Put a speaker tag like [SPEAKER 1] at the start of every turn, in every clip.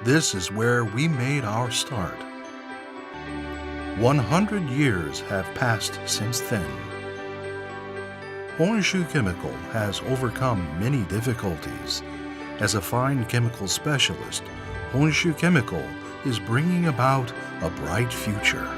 [SPEAKER 1] This is where we made our start. 100 years have passed since then. Honshu Chemical has overcome many difficulties. As a fine chemical specialist, Honshu Chemical is bringing about a bright future.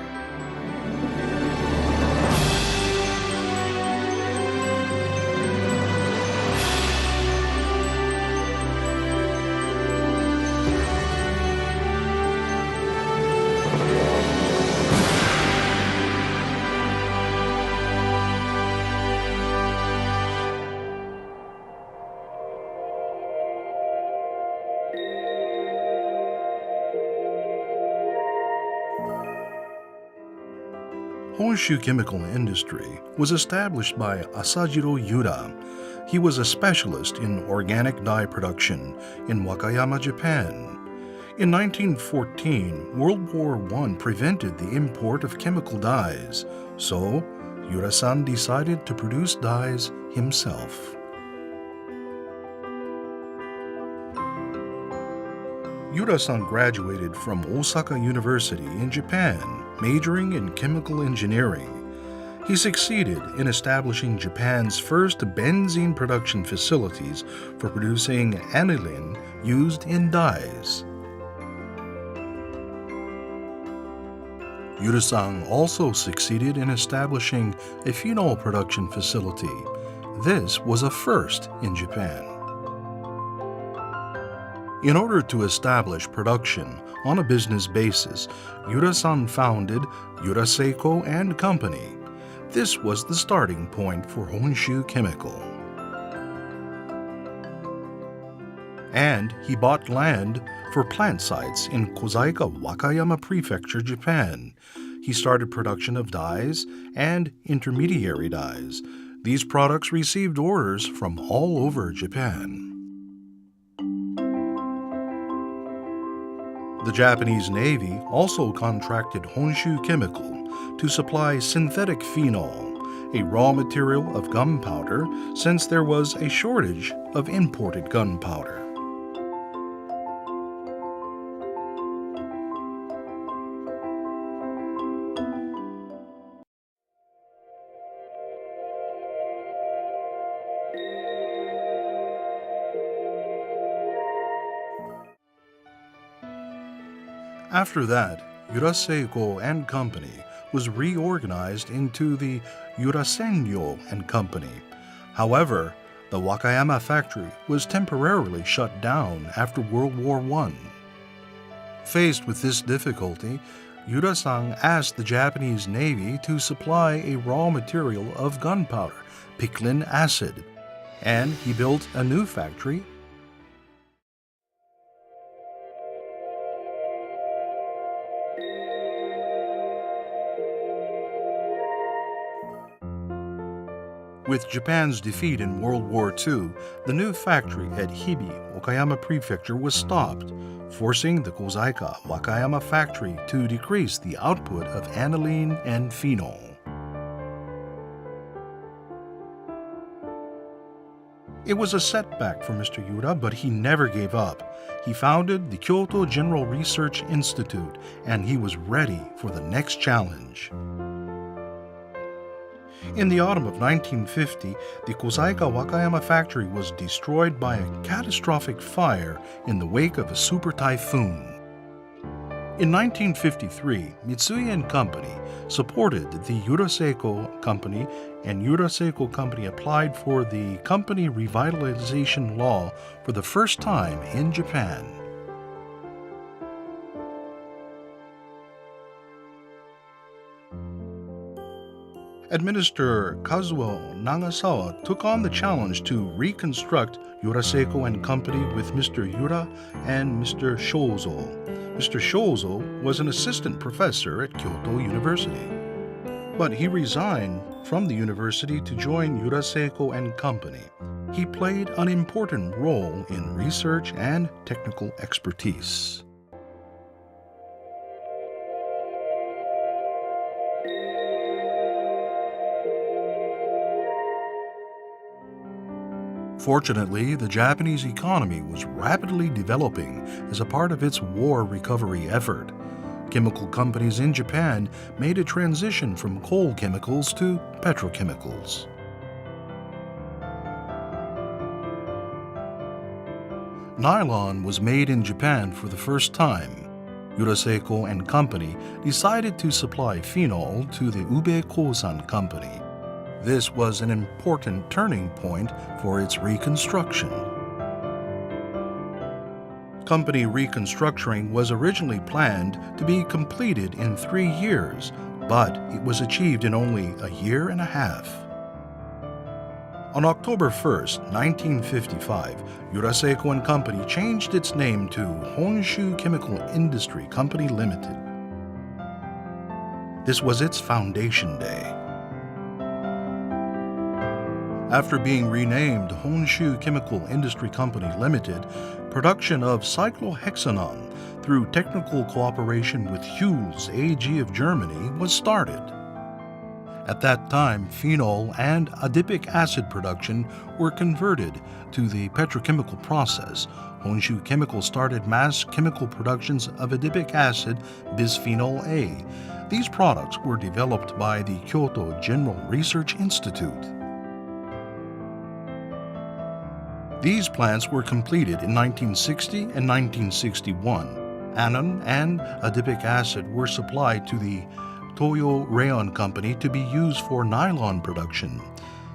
[SPEAKER 1] Honshu Chemical Industry was established by Asajiro Yuda. He was a specialist in organic dye production in Wakayama, Japan. In 1914, World War I prevented the import of chemical dyes, so Yuda-san decided to produce dyes himself. Yuda-san graduated from Osaka University in Japan, majoring in chemical engineering. He succeeded in establishing Japan's first benzene production facilities for producing aniline used in dyes. Yuda-san also succeeded in establishing a phenol production facility. This was a first in Japan. In order to establish production on a business basis, Yuda-san founded Yuda Seiko and Company. This was the starting point for Honshu Chemical. And he bought land for plant sites in Kozaika, Wakayama Prefecture, Japan. He started production of dyes and intermediary dyes. These products received orders from all over Japan. The Japanese Navy also contracted Honshu Chemical to supply synthetic phenol, a raw material of gunpowder, since there was a shortage of imported gunpowder. After that, Yuda Seiko and Company was reorganized into the Yuda Sengyo and Company. However, the Wakayama factory was temporarily shut down after World War I. Faced with this difficulty, Yuda-san asked the Japanese Navy to supply a raw material of gunpowder, picoline acid, and he built a new factory. With Japan's defeat in World War II, the new factory at Hibi, Okayama Prefecture, was stopped, forcing the Kozaika Wakayama factory to decrease the output of aniline and phenol. It was a setback for Mr. Yuda, but he never gave up. He founded the Kyoto General Research Institute, and he was ready for the next challenge. In the autumn of 1950, the Kozaika Wakayama factory was destroyed by a catastrophic fire in the wake of a super typhoon. In 1953, Mitsui & Company supported the Yuda Seiko Company, and Yuda Seiko Company applied for the company revitalization law for the first time in Japan. Administrator Kazuo Nagasawa took on the challenge to reconstruct Yuda Seiko and Company with Mr. Yuda and Mr. Shozo. Mr. Shozo was an assistant professor at Kyoto University, but he resigned from the university to join Yuda Seiko and Company. He played an important role in research and technical expertise. Fortunately, the Japanese economy was rapidly developing as a part of its war recovery effort. Chemical companies in Japan made a transition from coal chemicals to petrochemicals. Nylon was made in Japan for the first time. Yuraseiko and Company decided to supply phenol to the Ube Kosan Company. This was an important turning point for its reconstruction. Company reconstructuring was originally planned to be completed in 3 years, but it was achieved in only a year and a half. On October 1, 1955, Yuraseiko and Company changed its name to Honshu Chemical Industry Company Limited. This was its foundation day. After being renamed Honshu Chemical Industry Company Limited, production of cyclohexanone through technical cooperation with Hughes AG of Germany was started. At that time, phenol and adipic acid production were converted to the petrochemical process. Honshu Chemical started mass chemical productions of adipic acid, bisphenol A. These products were developed by the Kyoto General Research Institute. These plants were completed in 1960 and 1961. Aniline and adipic acid were supplied to the Toyo Rayon Company to be used for nylon production.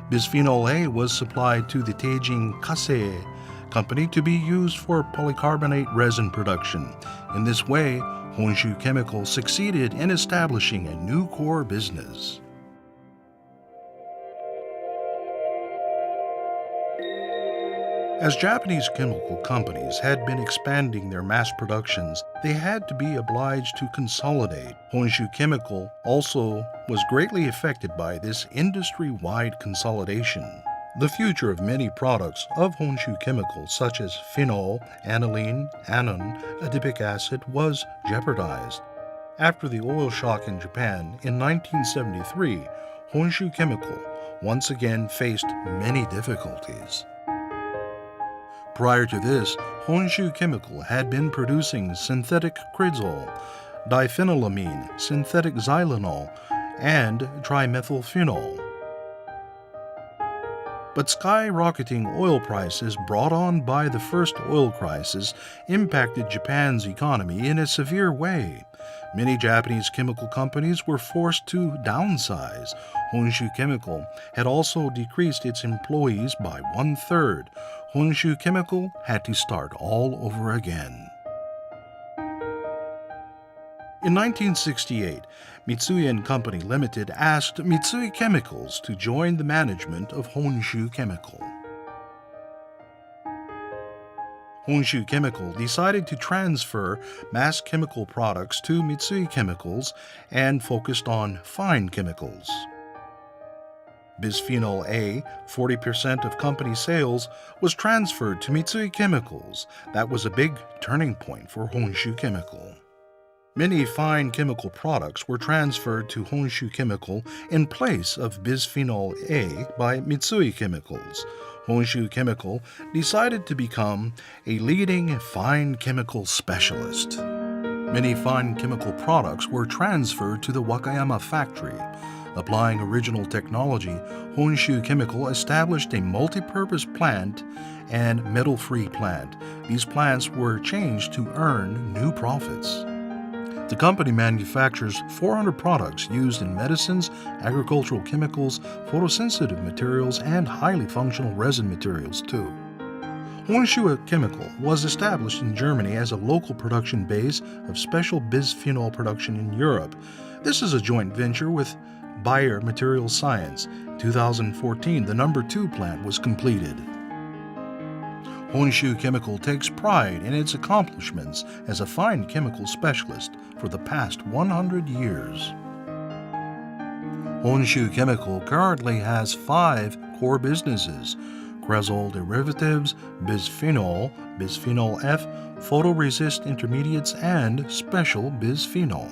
[SPEAKER 1] Bisphenol A was supplied to the Teijin Kasei Company to be used for polycarbonate resin production. In this way, Honshu Chemical succeeded in establishing a new core business. As Japanese chemical companies had been expanding their mass productions, they had to be obliged to consolidate. Honshu Chemical also was greatly affected by this industry-wide consolidation. The future of many products of Honshu Chemical, such as phenol, aniline, aniline, adipic acid, was jeopardized. After the oil shock in Japan in 1973, Honshu Chemical once again faced many difficulties. Prior to this, Honshu Chemical had been producing synthetic crizol, diphenylamine, synthetic xylenol, and trimethylphenol. But skyrocketing oil prices brought on by the first oil crisis impacted Japan's economy in a severe way. Many Japanese chemical companies were forced to downsize. Honshu Chemical had also decreased its employees by 1/3. Honshu Chemical had to start all over again. In 1968, Mitsui & Company Limited asked Mitsui Chemicals to join the management of Honshu Chemical. Honshu Chemical decided to transfer mass chemical products to Mitsui Chemicals and focused on fine chemicals. Bisphenol A, 40% of company sales, was transferred to Mitsui Chemicals. That was a big turning point for Honshu Chemical. Many fine chemical products were transferred to Honshu Chemical in place of bisphenol A by Mitsui Chemicals. Honshu Chemical decided to become a leading fine chemical specialist. Many fine chemical products were transferred to the Wakayama factory. Applying original technology, Honshu Chemical established a multi-purpose plant and metal-free plant. These plants were changed to earn new profits. The company manufactures 400 products used in medicines, agricultural chemicals, photosensitive materials, and highly functional resin materials too. Honshu Chemical was established in Germany as a local production base of special bisphenol production in Europe. This is a joint venture with Bayer Materials Science. In 2014, the number 2 plant was completed. Honshu Chemical takes pride in its accomplishments as a fine chemical specialist for the past 100 years. Honshu Chemical currently has 5 core businesses: cresol derivatives, bisphenol, bisphenol F, photoresist intermediates, and special bisphenol.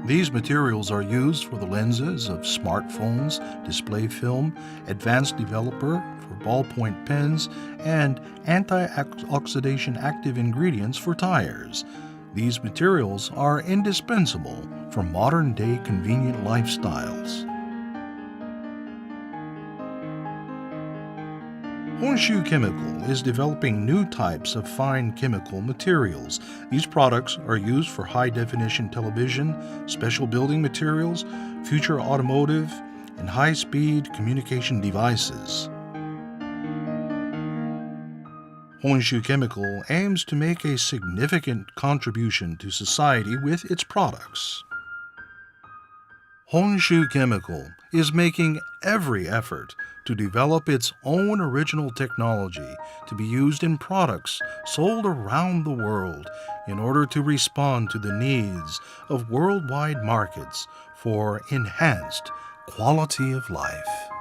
[SPEAKER 1] These materials are used for the lenses of smartphones, display film, advanced developer for ballpoint pens, and anti-oxidation active ingredients for tires. These materials are indispensable for modern-day convenient lifestyles. Honshu Chemical is developing new types of fine chemical materials. These products are used for high-definition television, special building materials, future automotive, and high-speed communication devices. Honshu Chemical aims to make a significant contribution to society with its products. Honshu Chemical is making every effort to develop its own original technology to be used in products sold around the world in order to respond to the needs of worldwide markets for enhanced quality of life.